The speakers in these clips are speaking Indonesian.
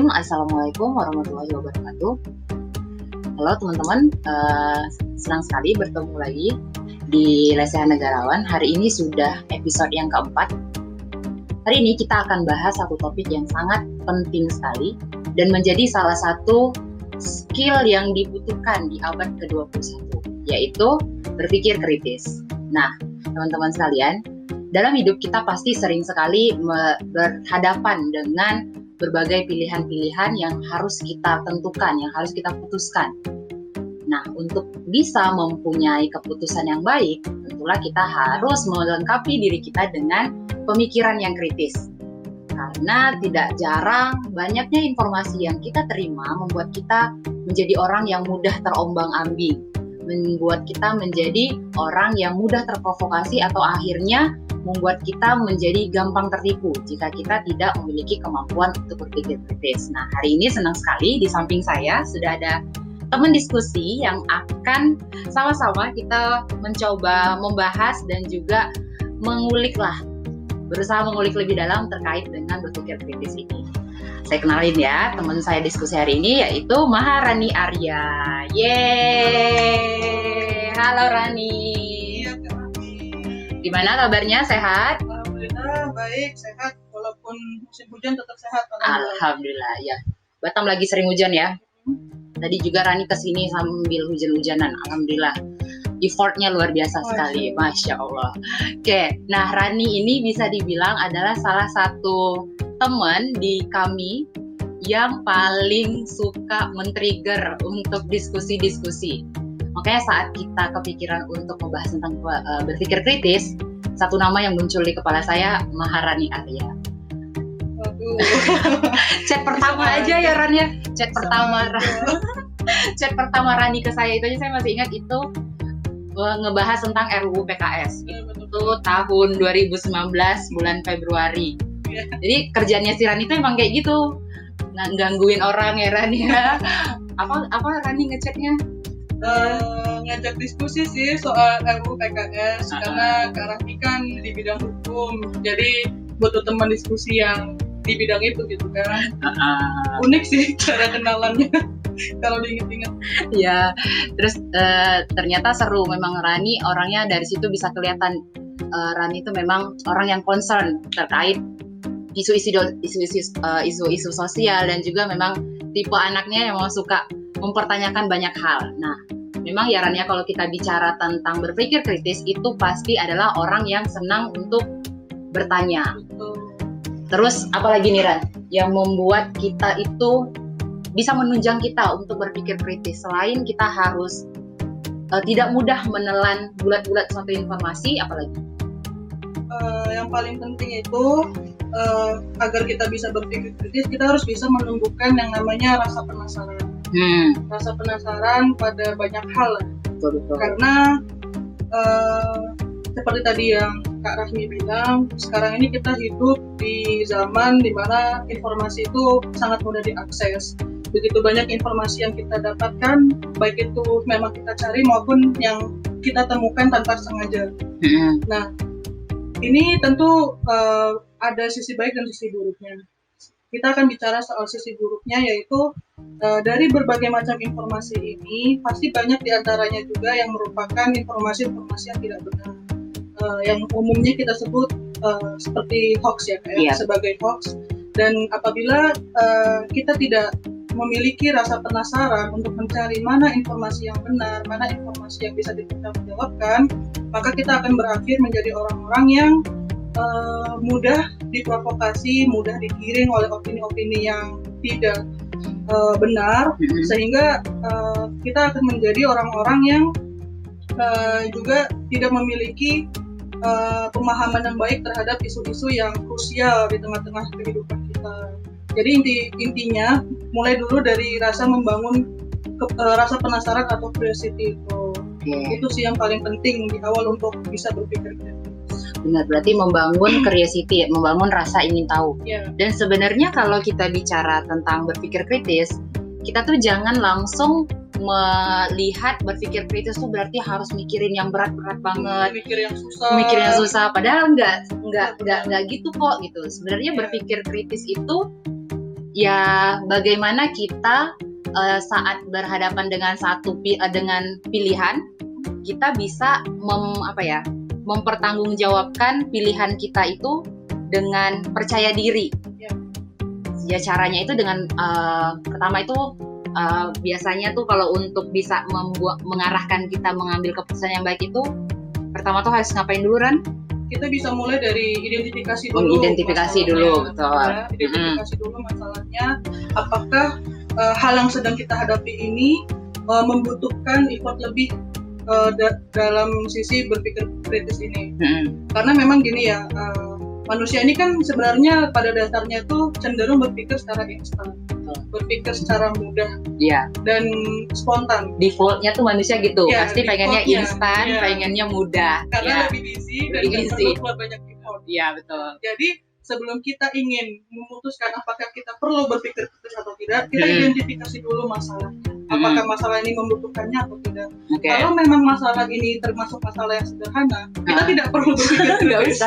Bismillahirrahmanirrahim. Assalamualaikum warahmatullahi wabarakatuh. Halo teman-teman, senang sekali bertemu lagi di Lesehan Negarawan. Hari ini sudah episode yang keempat. Hari ini kita akan bahas satu topik yang sangat penting sekali dan menjadi salah satu skill yang dibutuhkan di abad ke-21, yaitu berpikir kritis. Nah, teman-teman sekalian, dalam hidup kita pasti sering sekali berhadapan dengan berbagai pilihan-pilihan yang harus kita tentukan, yang harus kita putuskan. Nah, untuk bisa mempunyai keputusan yang baik, tentulah kita harus melengkapi diri kita dengan pemikiran yang kritis. Karena tidak jarang banyaknya informasi yang kita terima membuat kita menjadi orang yang mudah terombang-ambing, membuat kita menjadi orang yang mudah terprovokasi atau akhirnya membuat kita menjadi gampang tertipu jika kita tidak memiliki kemampuan untuk berpikir kritis. Nah, hari ini senang sekali di samping saya sudah ada teman diskusi yang akan sama-sama kita mencoba membahas dan juga berusaha mengulik lebih dalam terkait dengan berpikir kritis ini. Saya kenalin ya, teman saya diskusi hari ini yaitu Maharani Arya. Yeay! Halo Rani. Gimana kabarnya? Sehat? Alhamdulillah baik, sehat. Walaupun musim hujan tetap sehat. Alhamdulillah ya. Batam lagi sering hujan ya. Tadi juga Rani kesini sambil hujan-hujanan. Alhamdulillah. Effortnya luar biasa sekali. Masya Allah. Oke, nah Rani ini bisa dibilang adalah salah satu teman di kami yang paling suka men-trigger untuk diskusi-diskusi. Makanya saat kita kepikiran untuk membahas tentang berpikir kritis, satu nama yang muncul di kepala saya, Maharani Arya. Chat pertama aja ya Ran ya. Chat pertama Rani ke saya itu aja saya masih ingat itu ngebahas tentang RUU PKS. Itu tahun 2019 bulan Februari. Jadi kerjanya si Rani itu emang kayak gitu. Gangguin orang ya Rani ya. Apa Rani ngechatnya? Ngajak diskusi sih soal RUU PKS karena Kak Rahmi kan di bidang hukum, jadi butuh teman diskusi yang di bidang itu gitu kan. Unik sih cara kenalannya kalau diinget-inget. Ya, terus ternyata seru memang. Rani orangnya dari situ bisa kelihatan. Rani itu memang orang yang concern terkait isu-isu sosial dan juga memang tipe anaknya yang mau suka mempertanyakan banyak hal. Nah, memang ya Ran ya, kalau kita bicara tentang berpikir kritis itu pasti adalah orang yang senang untuk bertanya. Terus apalagi nih Ran yang membuat kita itu bisa menunjang kita untuk berpikir kritis selain kita harus tidak mudah menelan bulat-bulat suatu informasi, apalagi? Yang paling penting itu agar kita bisa berpikir kritis, kita harus bisa menumbuhkan yang namanya rasa penasaran. Rasa penasaran pada banyak hal. Betul. Karena seperti tadi yang Kak Rahmi bilang, sekarang ini kita hidup di zaman dimana informasi itu sangat mudah diakses. Begitu banyak informasi yang kita dapatkan, baik itu memang kita cari maupun yang kita temukan tanpa sengaja. Nah, ini tentu ada sisi baik dan sisi buruknya. Kita akan bicara soal sisi buruknya, yaitu dari berbagai macam informasi ini pasti banyak diantaranya juga yang merupakan informasi-informasi yang tidak benar, yang umumnya kita sebut seperti hoax ya, sebagai hoax. Dan apabila kita tidak memiliki rasa penasaran untuk mencari mana informasi yang benar, mana informasi yang bisa dipertanggungjawabkan, maka kita akan berakhir menjadi orang-orang yang mudah diprovokasi, mudah digiring oleh opini-opini yang tidak benar, sehingga kita akan menjadi orang-orang yang juga tidak memiliki pemahaman yang baik terhadap isu-isu yang krusial di tengah-tengah kehidupan kita. Jadi intinya mulai dulu dari rasa membangun rasa penasaran atau curiosity itu. Itu sih yang paling penting di awal untuk bisa berpikir kritis. Benar, berarti membangun curiosity, membangun rasa ingin tahu. Dan sebenarnya kalau kita bicara tentang berpikir kritis, kita tuh jangan langsung melihat berpikir kritis tuh berarti harus mikirin yang berat-berat banget, mikir yang susah. Padahal enggak gitu kok gitu. Sebenarnya berpikir kritis itu ya bagaimana kita saat berhadapan dengan dengan pilihan, kita bisa mempertanggungjawabkan pilihan kita itu dengan percaya diri. Ya caranya itu dengan pertama itu biasanya tuh kalau untuk bisa mengarahkan kita mengambil keputusan yang baik itu, pertama tuh harus ngapain dulu, Ran? Kita bisa mulai dari identifikasi dulu. Betul. Ya, identifikasi dulu masalahnya. Apakah hal yang sedang kita hadapi ini membutuhkan effort lebih dalam sisi berpikir kritis ini. Karena memang gini ya, manusia ini kan sebenarnya pada dasarnya itu cenderung berpikir secara instan, berpikir secara mudah, dan spontan. Defaultnya tuh manusia gitu, pasti pengennya instan, pengennya mudah. Karena lebih busy dan perlu keluar banyak effort. Iya betul. Jadi sebelum kita ingin memutuskan apakah kita perlu berpikir kritis atau tidak, kita identifikasi dulu masalahnya. Apakah masalah ini membutuhkannya atau tidak. Kalau memang masalah ini termasuk masalah yang sederhana, kita tidak perlu berpikir kritis.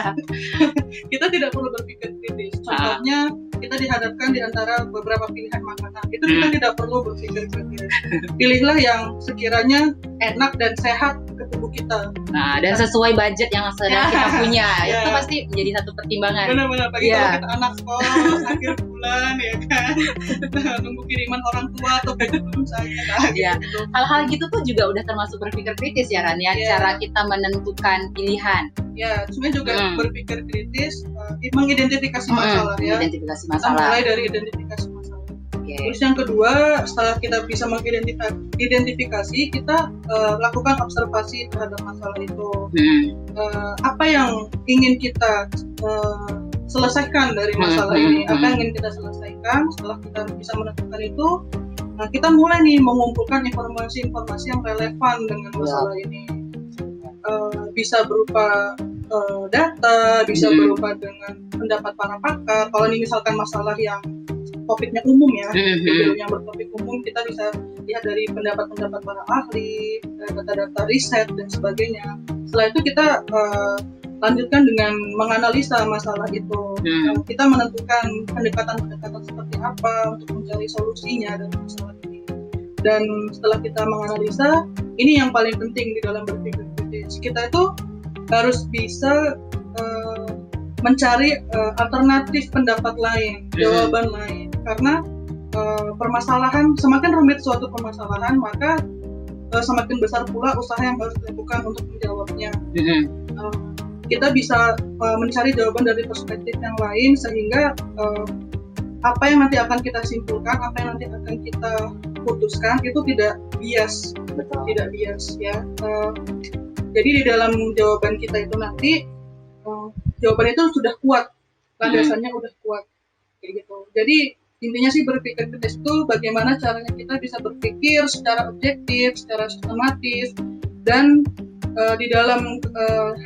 Kita tidak perlu berpikir kritis. Contohnya, kita dihadapkan di antara beberapa pilihan makanan. Itu kita tidak perlu berpikir kritis. Pilihlah yang sekiranya enak dan sehat ke tubuh kita. Nah, dan sesuai budget yang sedang kita punya. Itu pasti menjadi satu pertimbangan. Benar-benar. Bagi kalau kita anak kos, akhir bulan, ya kan. Nunggu kiriman orang tua atau gaji belum saya. Gitu. Hal-hal gitu tuh juga udah termasuk berpikir kritis ya, Ran, ya. Cara kita menentukan pilihan. Ya, sebenarnya juga berpikir kritis, mengidentifikasi masalah ya. Identifikasi masalah. Kita mulai dari identifikasi masalah. Terus yang kedua, setelah kita bisa mengidentifikasi, kita lakukan observasi terhadap masalah itu. Apa yang ingin kita selesaikan dari masalah ini? Apa yang ingin kita selesaikan? Setelah kita bisa menentukan itu, nah kita mulai nih mengumpulkan informasi-informasi yang relevan dengan masalah ini. Bisa berupa data, bisa berupa dengan pendapat para pakar. Kalau ini misalkan masalah yang topiknya umum ya, yang bertopik umum, kita bisa lihat dari pendapat-pendapat para ahli, data-data riset dan sebagainya. Setelah itu kita lanjutkan dengan menganalisa masalah itu. Kita menentukan pendekatan-pendekatan seperti apa untuk mencari solusinya dari masalah ini. Dan setelah kita menganalisa, ini yang paling penting di dalam berpikir kritis. Kita itu harus bisa mencari alternatif pendapat lain, jawaban lain. Karena permasalahan, semakin rumit suatu permasalahan, maka semakin besar pula usaha yang harus dilakukan untuk menjawabnya. Kita bisa mencari jawaban dari perspektif yang lain, sehingga apa yang nanti akan kita simpulkan, apa yang nanti akan kita putuskan itu tidak bias. Tidak bias ya. Jadi di dalam jawaban kita itu nanti jawaban itu sudah kuat, landasannya udah kuat kayak gitu. Jadi intinya sih berpikir kritis itu bagaimana caranya kita bisa berpikir secara objektif, secara sistematis, dan di dalam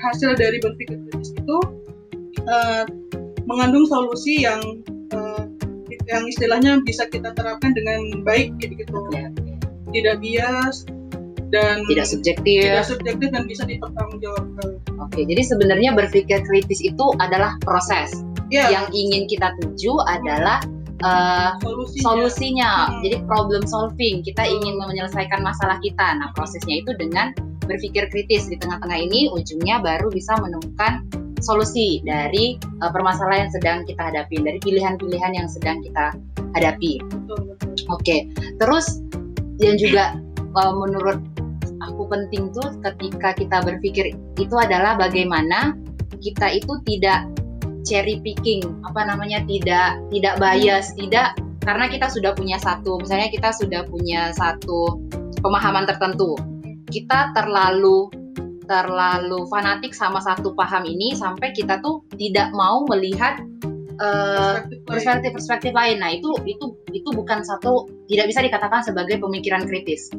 hasil dari berpikir kritis itu mengandung solusi yang istilahnya bisa kita terapkan dengan baik gitu. Tidak bias dan tidak subjektif dan bisa dipertanggungjawabkan. Oke, jadi sebenarnya berpikir kritis itu adalah proses. Yang ingin kita tuju adalah solusinya. Jadi problem solving. Kita ingin menyelesaikan masalah kita. Nah, prosesnya itu dengan berpikir kritis. Di tengah-tengah ini ujungnya baru bisa menemukan solusi dari permasalahan yang sedang kita hadapi, dari pilihan-pilihan yang sedang kita hadapi. Oke. Terus yang juga menurut aku penting tuh ketika kita berpikir itu adalah bagaimana kita itu tidak cherry picking, tidak bias, tidak karena kita sudah punya misalnya kita sudah punya satu pemahaman tertentu, kita terlalu fanatik sama satu paham ini sampai kita tuh tidak mau melihat perspektif lain. Nah itu bukan tidak bisa dikatakan sebagai pemikiran kritis.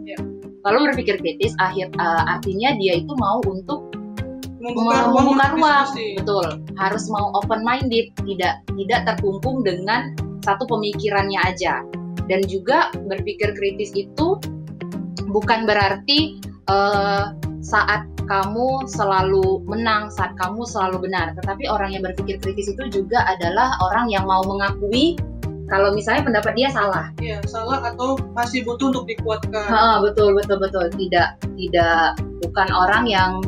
Kalau berpikir kritis artinya dia itu mau untuk membuka ruang, betul, harus mau open minded, tidak terkungkung dengan satu pemikirannya aja. Dan juga berpikir kritis itu bukan berarti saat kamu selalu menang, saat kamu selalu benar. Tetapi orang yang berpikir kritis itu juga adalah orang yang mau mengakui kalau misalnya pendapat dia salah. Iya, salah atau masih butuh untuk dikuatkan. Betul. Tidak bukan orang yang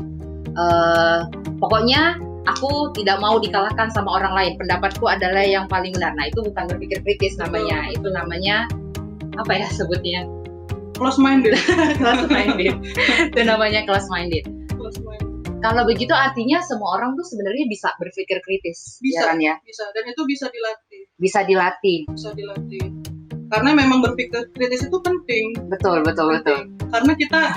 pokoknya aku tidak mau dikalahkan sama orang lain. Pendapatku adalah yang paling benar. Nah, itu bukan berpikir kritis namanya. Itu namanya apa ya sebutnya? Close minded. Close minded. Itu namanya close minded. Kalau begitu artinya semua orang tuh sebenarnya bisa berpikir kritis, bisa, ya kan ya? Bisa, dan itu bisa dilatih. Bisa dilatih. Karena memang berpikir kritis itu penting. Betul. Karena kita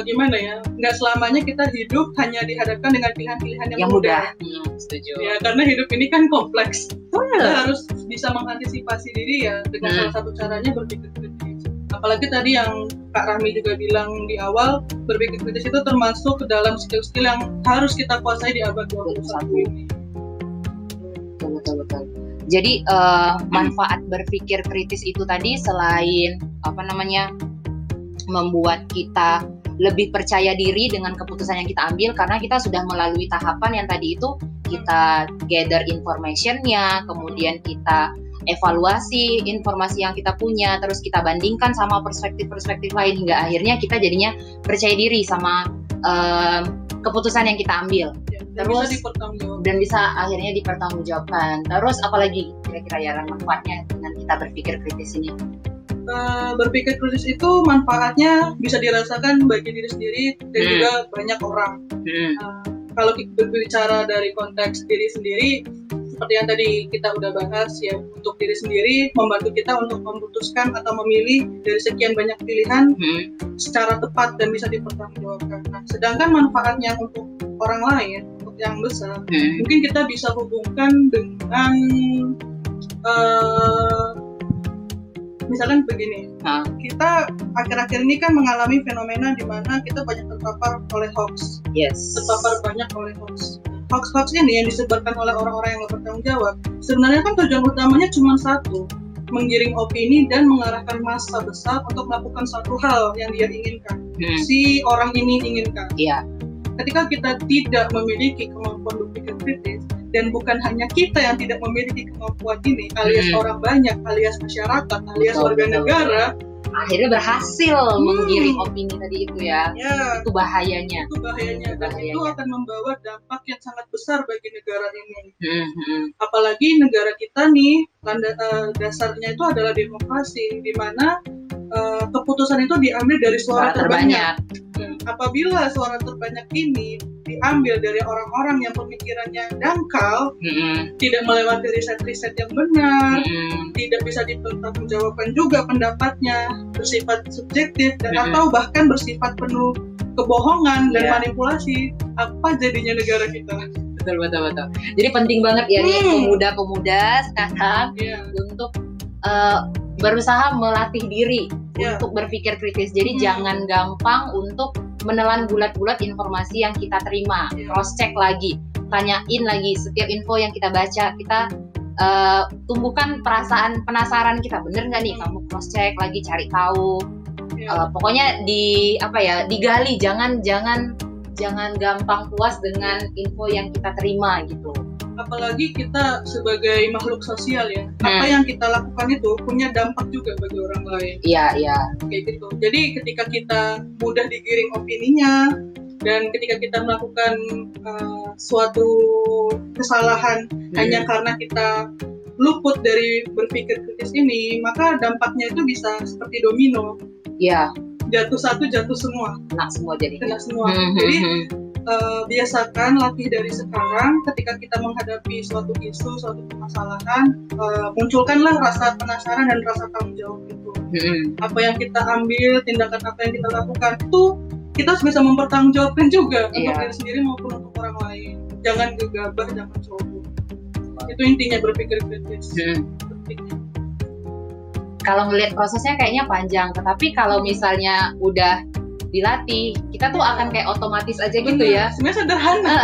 gimana ya? Nggak selamanya kita hidup hanya dihadapkan dengan pilihan-pilihan yang mudah. Setuju. Ya, karena hidup ini kan kompleks. Kita harus bisa mengantisipasi diri ya dengan salah satu caranya berpikir kritis. Apalagi tadi yang Kak Rahmi juga bilang di awal, berpikir kritis itu termasuk ke dalam skill-skill yang harus kita kuasai di abad 21 ini. Betul. Jadi manfaat berpikir kritis itu tadi selain membuat kita lebih percaya diri dengan keputusan yang kita ambil, karena kita sudah melalui tahapan yang tadi itu kita gather information-nya, kemudian kita evaluasi informasi yang kita punya, terus kita bandingkan sama perspektif-perspektif lain, hingga akhirnya kita jadinya percaya diri sama keputusan yang kita ambil. Terus dan bisa akhirnya dipertanggungjawabkan. Terus apalagi kira-kira ya manfaatnya dengan kita berpikir kritis ini? Berpikir kritis itu manfaatnya bisa dirasakan bagi diri sendiri dan juga banyak orang. Kalau kita berbicara dari konteks diri sendiri, seperti yang tadi kita udah bahas ya, untuk diri sendiri membantu kita untuk memutuskan atau memilih dari sekian banyak pilihan secara tepat dan bisa dipertanggungjawabkan. Nah, sedangkan manfaatnya untuk orang lain, untuk yang besar, mungkin kita bisa hubungkan dengan misalkan begini, kita akhir-akhir ini kan mengalami fenomena di mana kita banyak terpapar oleh hoax. Terpapar banyak oleh hoax. Hoax ini yang disebarkan oleh orang-orang yang nggak bertanggung jawab, sebenarnya kan tujuan utamanya cuma satu, menggiring opini dan mengarahkan massa besar untuk melakukan satu hal yang dia inginkan. Si orang ini inginkan. Ketika kita tidak memiliki kemampuan berpikir kritis, dan bukan hanya kita yang tidak memiliki kemampuan ini, alias orang banyak, alias masyarakat, alias warga negara, akhirnya berhasil menggiring opini tadi itu ya. Itu bahayanya. Dan itu akan membawa dampak yang sangat besar bagi negara ini. Apalagi negara kita nih, dasarnya itu adalah demokrasi, di mana keputusan itu diambil dari suara terbanyak. Apabila suara terbanyak ini diambil dari orang-orang yang pemikirannya dangkal, tidak melewati riset-riset yang benar, tidak bisa dipertanggungjawabkan juga pendapatnya, bersifat subjektif dan atau bahkan bersifat penuh kebohongan dan manipulasi, apa jadinya negara kita? Betul. Jadi penting banget ya nih pemuda-pemuda sekarang untuk berusaha melatih diri untuk berpikir kritis. Jadi jangan gampang untuk menelan bulat-bulat informasi yang kita terima. Cross check lagi, tanyain lagi setiap info yang kita baca. Kita tumbuhkan perasaan penasaran kita, bener nggak nih? Kamu cross check lagi, cari tahu. Pokoknya digali. Jangan gampang puas dengan info yang kita terima gitu. Apalagi kita sebagai makhluk sosial ya, apa yang kita lakukan itu punya dampak juga bagi orang lain. Iya. Kayak gitu. Jadi ketika kita mudah digiring opininya, dan ketika kita melakukan suatu kesalahan hanya karena kita luput dari berpikir kritis ini, maka dampaknya itu bisa seperti domino. Jatuh satu, jatuh semua. Kena semua. Jadi biasakan latih dari sekarang, ketika kita menghadapi suatu isu, suatu permasalahan, munculkanlah rasa penasaran dan rasa tanggung jawab itu. Apa yang kita ambil, tindakan apa yang kita lakukan itu kita harus bisa mempertanggungjawabkan juga untuk diri sendiri maupun untuk orang lain. Jangan gegabah, jangan sombong. Itu intinya berpikir kritis. Kalau ngelihat prosesnya kayaknya panjang, tetapi kalau misalnya udah dilatih, kita tuh akan kayak otomatis aja gitu ya. Sebenarnya sederhana.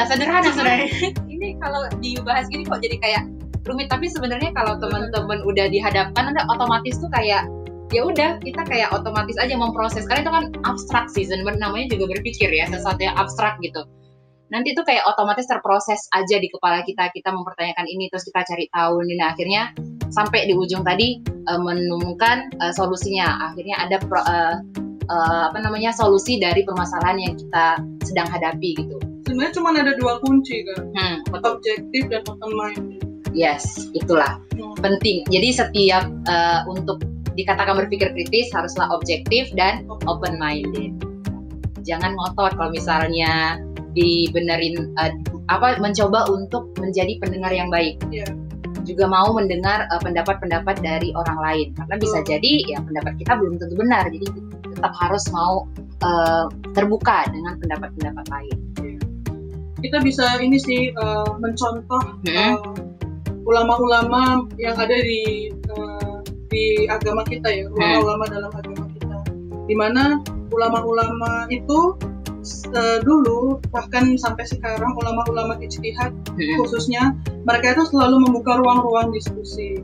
Ini kalau dibahas gini kok jadi kayak rumit, tapi sebenarnya kalau teman-teman udah dihadapkan, nanti otomatis tuh kayak ya udah kita kayak otomatis aja memproses. Karena itu kan abstrak sih, namanya juga berpikir ya, sesuatu yang abstrak gitu. Nanti tuh kayak otomatis terproses aja di kepala kita mempertanyakan ini, terus kita cari tahu. Nah akhirnya sampai di ujung tadi menemukan solusinya. Akhirnya ada solusi dari permasalahan yang kita sedang hadapi gitu. Sebenarnya cuma ada 2 kunci kan, objektif dan open mind. Yes, itulah penting. Jadi setiap untuk dikatakan berpikir kritis haruslah objektif dan open minded. Jangan ngotot kalau misalnya dibenerin, mencoba untuk menjadi pendengar yang baik. Yeah. Juga mau mendengar pendapat-pendapat dari orang lain, karena bisa jadi ya pendapat kita belum tentu benar. Jadi tetap harus mau terbuka dengan pendapat-pendapat lain. Kita bisa ini sih mencontoh ulama-ulama yang ada di agama kita ya, ulama-ulama dalam agama kita, di mana ulama-ulama itu dulu bahkan sampai sekarang ulama-ulama ijtihad khususnya mereka itu selalu membuka ruang-ruang diskusi.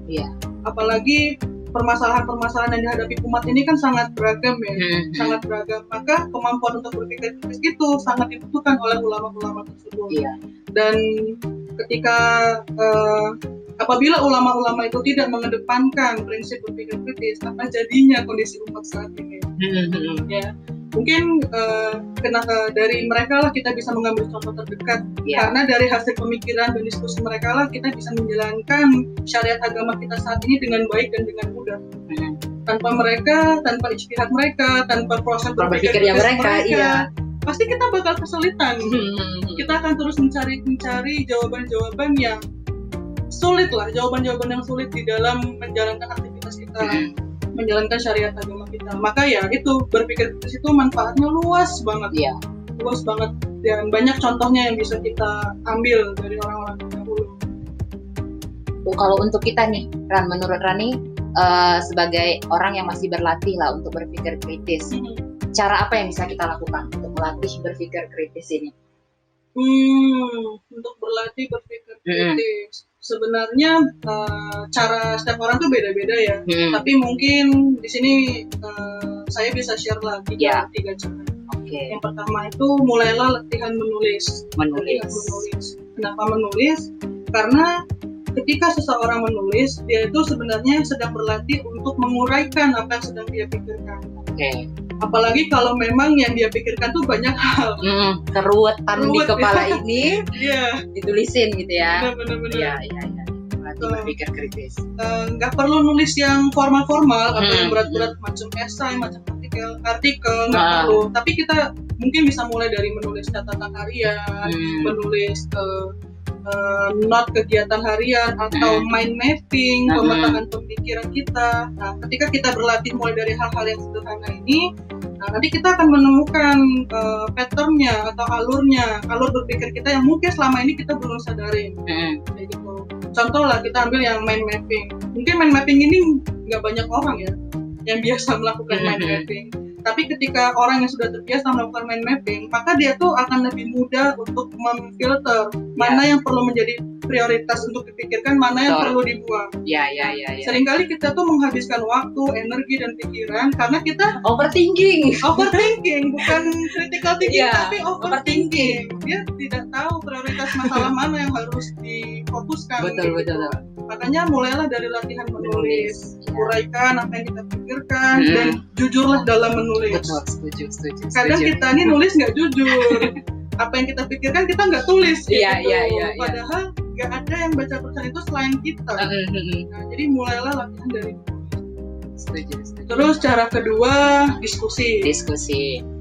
Apalagi permasalahan-permasalahan yang dihadapi umat ini kan sangat beragam ya, sangat beragam. Maka kemampuan untuk berpikir kritis itu sangat dibutuhkan oleh ulama-ulama tersebut. Dan ketika apabila ulama-ulama itu tidak mengedepankan prinsip berpikir kritis, apa jadinya kondisi umat saat ini? Ya, mungkin dari mereka lah kita bisa mengambil contoh terdekat, karena dari hasil pemikiran dan diskusi mereka lah kita bisa menjalankan syariat agama kita saat ini dengan baik dan dengan mudah. Tanpa mereka, tanpa ijtihad mereka, tanpa proses berpikir mereka, pasti kita bakal kesulitan. Kita akan terus mencari jawaban-jawaban yang sulit lah, jawaban-jawaban yang sulit di dalam menjalankan aktivitas kita, menjalankan syariat agama kita. Maka ya itu, berpikir kritis itu manfaatnya luas banget, luas banget, dan banyak contohnya yang bisa kita ambil dari orang-orang terdahulu. Kalau untuk kita nih, menurut Rani sebagai orang yang masih berlatih lah untuk berpikir kritis, cara apa yang bisa kita lakukan untuk melatih berpikir kritis ini? Untuk berlatih berpikir kritis, sebenarnya cara setiap orang tuh beda-beda ya. Tapi mungkin di sini saya bisa share lagi tiga cara. Yang pertama itu mulailah latihan menulis. Kenapa menulis? Karena ketika seseorang menulis, dia itu sebenarnya sedang berlatih untuk menguraikan apa yang sedang dia pikirkan. Apalagi kalau memang yang dia pikirkan tuh banyak hal, keruwetan di kepala ini, ditulisin gitu ya. Benar-benar. Berarti berpikir kritis. Nggak perlu nulis yang formal-formal atau yang berat-berat macam esai, macam artikel, nggak perlu. Tapi kita mungkin bisa mulai dari menulis catatan harian, menulis not kegiatan harian atau mind mapping, pemetaan pemikiran kita. Nah, ketika kita berlatih mulai dari hal-hal yang sederhana ini, nanti kita akan menemukan patternnya atau alur berpikir kita yang mungkin selama ini kita belum sadarin. Kayak gitu. Contoh lah, kita ambil yang mind mapping. Mungkin mind mapping ini nggak banyak orang ya yang biasa melakukan mind mapping. Tapi ketika orang yang sudah terbiasa melakukan mind mapping, maka dia tuh akan lebih mudah untuk memfilter mana yang perlu menjadi prioritas untuk dipikirkan, mana yang perlu dibuang. Seringkali kita tuh menghabiskan waktu, energi, dan pikiran karena kita overthinking, bukan critical thinking, tapi overthinking. Dia tidak tahu prioritas masalah mana yang harus difokuskan. Betul. Makanya mulailah dari latihan menulis, uraikan apa yang kita pikirkan, dan jujurlah dalam menulis. Betul, setuju. Kadang kita nih nulis nggak jujur. Apa yang kita pikirkan kita nggak tulis. Padahal nggak ada yang baca tulisan itu selain kita. Nah, jadi mulailah latihan dari menulis. Setuju. Terus cara kedua, diskusi.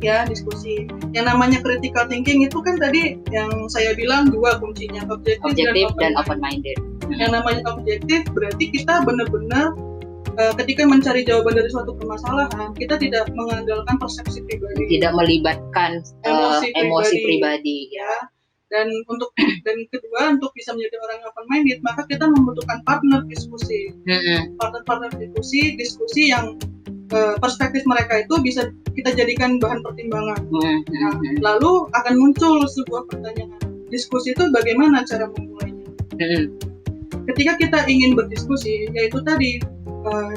Ya, diskusi. Yang namanya critical thinking itu kan tadi yang saya bilang 2 kuncinya, objektif dan open minded. Yang namanya objektif berarti kita benar-benar ketika mencari jawaban dari suatu permasalahan, kita tidak mengandalkan persepsi pribadi, tidak melibatkan emosi pribadi. Dan kedua, untuk bisa menjadi orang open minded, maka kita membutuhkan partner diskusi. Partner diskusi yang perspektif mereka itu bisa kita jadikan bahan pertimbangan. Lalu akan muncul sebuah pertanyaan, diskusi itu bagaimana cara memulainya? Ketika kita ingin berdiskusi, yaitu tadi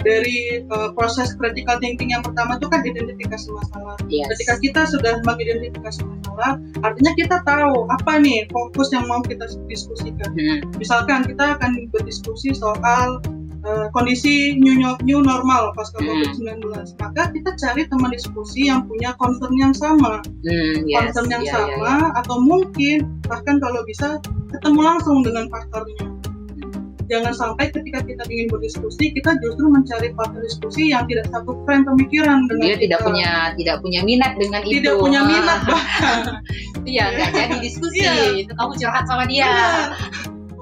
dari proses critical thinking yang pertama itu kan identifikasi masalah. Ketika kita sudah mengidentifikasi masalah, artinya kita tahu apa nih fokus yang mau kita diskusikan. Misalkan kita akan berdiskusi soal kondisi new normal pasca COVID-19, maka kita cari teman diskusi yang punya concern yang sama, concern yang sama, atau mungkin bahkan kalau bisa ketemu langsung dengan partnernya. Jangan sampai ketika kita ingin berdiskusi, kita justru mencari partner diskusi yang tidak satu frame pemikiran dengan dia kita. tidak punya minat dengan tidak itu. Tidak punya minat bahkan. Iya, nggak jadi diskusi. Itu kamu curhat sama dia. Benar.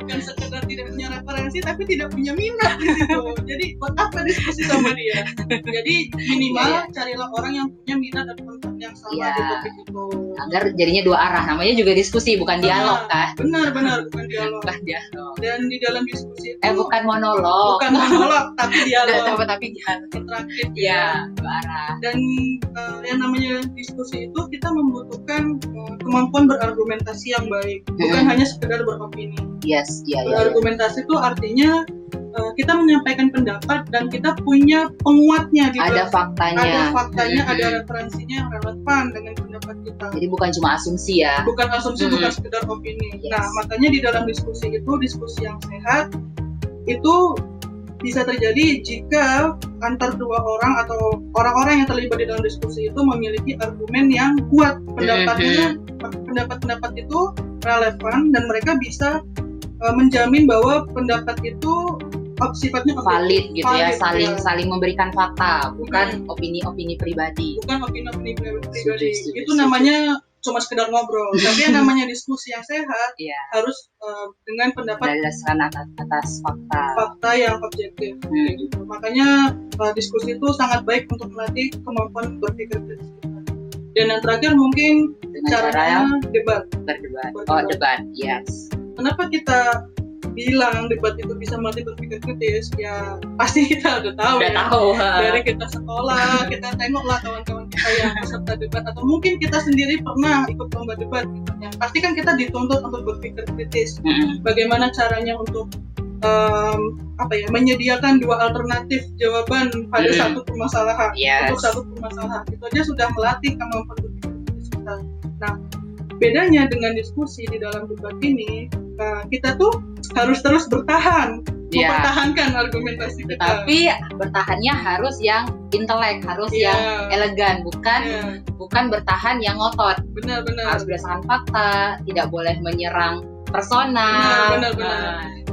Bukan sekedar tidak punya referensi, tapi tidak punya minat gitu. Jadi buat apa diskusi sama dia? Jadi minimal carilah orang yang punya minat dan konten yang sama di topik itu. Agar jadinya dua arah. Namanya juga diskusi, bukan dialog kan? Benar, bukan dialog. Bukan dialog. Dan di dalam diskusi itu bukan monolog. Bukan monolog, tapi dialog. Tapi dialog. Interaktif. Iya, dua arah. Dan yang namanya diskusi itu kita membutuhkan kemampuan berargumentasi yang baik, bukan hanya sekedar beropini. Yes, Berargumentasi itu artinya kita menyampaikan pendapat dan kita punya penguatnya di ada faktanya, ada referensinya yang relevan dengan pendapat kita. Jadi bukan cuma asumsi ya. Bukan asumsi, bukan sekedar opini. Yes. Nah, makanya di dalam diskusi itu, diskusi yang sehat itu bisa terjadi jika antar dua orang atau orang-orang yang terlibat di dalam diskusi itu memiliki argumen yang kuat, pendapat-pendapat itu relevan dan mereka bisa menjamin bahwa pendapat itu sifatnya valid gitu, saling memberikan fakta, bukan opini-opini pribadi. Bukan opini-opini pribadi. Itu namanya cuma sekedar ngobrol. Tapi yang namanya diskusi yang sehat harus dengan pendapat berdasarkan atas fakta yang objektif. Gitu. Makanya diskusi itu sangat baik untuk melatih kemampuan berpikir kritis. Dan yang terakhir mungkin caranya berdebat. Debat, yes. Kenapa kita bilang debat itu bisa melatih berpikir kritis? Ya pasti kita udah tahu. Dari kita sekolah, kita tengoklah kawan-kawan kita yang peserta debat, atau mungkin kita sendiri pernah ikut lomba debat. Ya, pasti kan kita dituntut untuk berpikir kritis. Bagaimana caranya untuk menyediakan dua alternatif jawaban pada satu permasalahan. Untuk satu permasalahan itu aja sudah melatih kemampuan berpikir kritis kita. Nah, bedanya dengan diskusi di dalam debat ini, kita tuh harus terus bertahan, mempertahankan argumentasi kita. Tapi bertahannya harus yang intelek, harus yang elegan, bukan bertahan yang ngotot. Benar. Harus berdasarkan fakta, tidak boleh menyerang personal. Benar.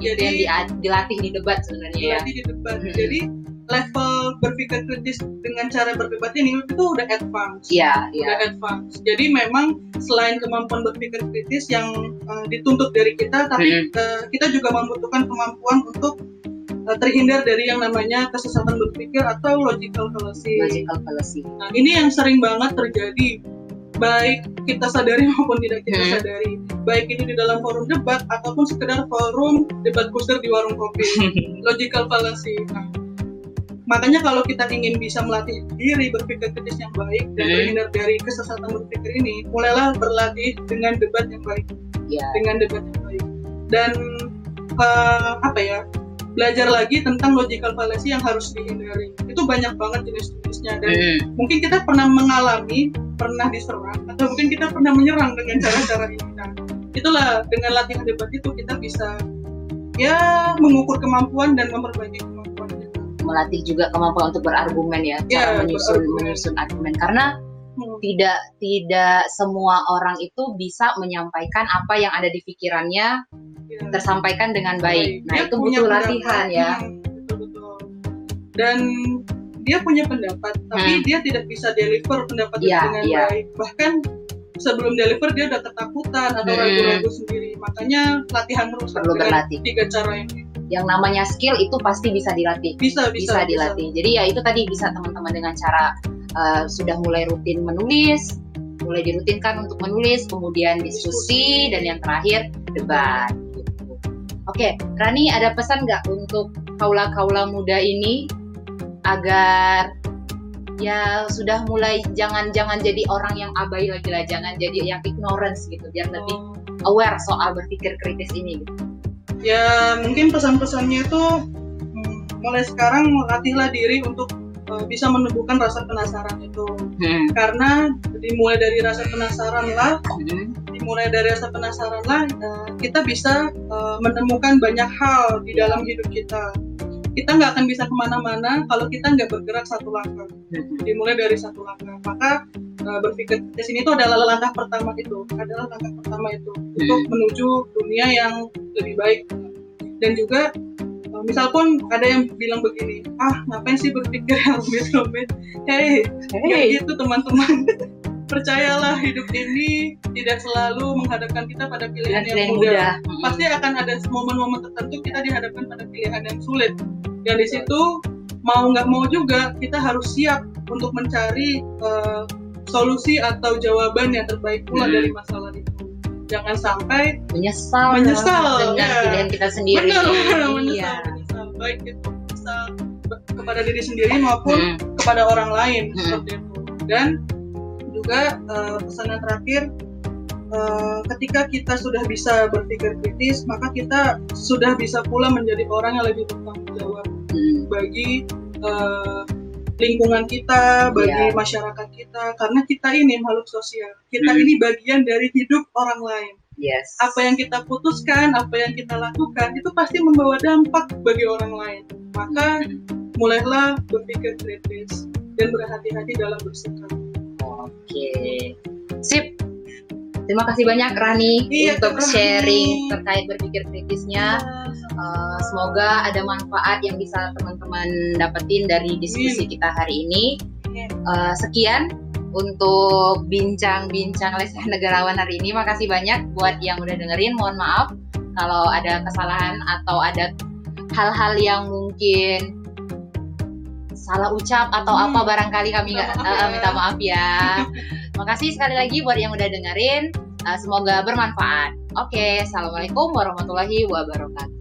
Jadi yang dilatih di debat sebenarnya. Dilatih di debat. Jadi level berpikir kritis dengan cara berdebat ini itu udah advance. Udah advance. Jadi memang selain kemampuan berpikir kritis yang dituntut dari kita, tapi kita juga membutuhkan kemampuan untuk terhindar dari yang namanya kesesatan berpikir atau logical fallacy. Nah, ini yang sering banget terjadi, baik kita sadari maupun tidak kita sadari. Baik itu di dalam forum debat ataupun sekedar forum debat kusir di warung kopi. Logical fallacy. Nah, makanya kalau kita ingin bisa melatih diri berpikir kritis yang baik dan terhindar dari kesesatan berpikir ini, mulailah berlatih dengan debat yang baik. Dengan debat yang baik. Dan belajar lagi tentang logical fallacy yang harus dihindari. Itu banyak banget jenis-jenisnya, dan mungkin kita pernah mengalami, pernah diserang, atau mungkin kita pernah menyerang dengan cara-cara ini. Nah, itulah dengan latihan debat itu kita bisa mengukur kemampuan dan memperbaiki kemampuan kita. Melatih juga kemampuan untuk berargumen cara menyusun argumen, karena tidak semua orang itu bisa menyampaikan apa yang ada di pikirannya tersampaikan dengan baik. Nah, itu butuh latihan Betul. Dan dia punya pendapat, tapi dia tidak bisa deliver pendapat dengan baik. Bahkan sebelum deliver dia udah ketakutan atau ragu-ragu sendiri. Makanya latihan terus. Perlu berlatih. 3 cara ini. Yang namanya skill itu pasti bisa dilatih. Bisa dilatih. Jadi itu tadi bisa teman-teman dengan cara sudah mulai rutin menulis, mulai dirutinkan untuk menulis, kemudian diskusi, dan yang terakhir debat. Oke, Rani, ada pesan nggak untuk kaula-kaula muda ini agar sudah mulai jangan jadi orang yang abai lagi lah, jangan jadi yang ignorance gitu, biar lebih aware soal berpikir kritis ini gitu. Ya, mungkin pesan-pesannya itu mulai sekarang latihlah diri untuk bisa menumbuhkan rasa penasaran itu. Karena dimulai dari rasa penasaran lah, kita bisa menemukan banyak hal di dalam hidup kita. kita nggak akan bisa kemana-mana kalau kita nggak bergerak satu langkah. Dimulai dari satu langkah. Maka berpikir kritis ini itu adalah langkah pertama itu untuk menuju dunia yang lebih baik. Dan juga misal pun ada yang bilang begini, ngapain sih berpikir yang rumit-rumit? Nggak gitu teman-teman. Percayalah, hidup ini tidak selalu menghadapkan kita pada pilihan yang mudah. Pasti akan ada momen-momen tertentu kita dihadapkan pada pilihan yang sulit. Dan di situ mau nggak mau juga kita harus siap untuk mencari solusi atau jawaban yang terbaik pula dari masalah itu. Jangan sampai menyesal dengan pilihan kita sendiri. Menyesal. Baik itu menyesal kepada diri sendiri maupun kepada orang lain seperti itu. Dan juga pesan yang terakhir, ketika kita sudah bisa berpikir kritis, maka kita sudah bisa pula menjadi orang yang lebih bertanggung jawab bagi lingkungan kita, bagi masyarakat kita, karena kita ini makhluk sosial. Kita ini bagian dari hidup orang lain. Yes. Apa yang kita putuskan, apa yang kita lakukan, itu pasti membawa dampak bagi orang lain. Maka mulailah berpikir kritis dan berhati-hati dalam bersikap. Oke, sip. Terima kasih banyak Rani untuk sharing terkait berpikir kritisnya. Semoga ada manfaat yang bisa teman-teman dapetin dari diskusi kita hari ini. Sekian untuk bincang-bincang Lesehan Negarawan hari ini. Makasih banyak buat yang udah dengerin. Mohon maaf kalau ada kesalahan atau ada hal-hal yang mungkin salah ucap atau apa, barangkali kami minta maaf ya. Makasih sekali lagi buat yang udah dengerin. Semoga bermanfaat. Oke, assalamualaikum warahmatullahi wabarakatuh.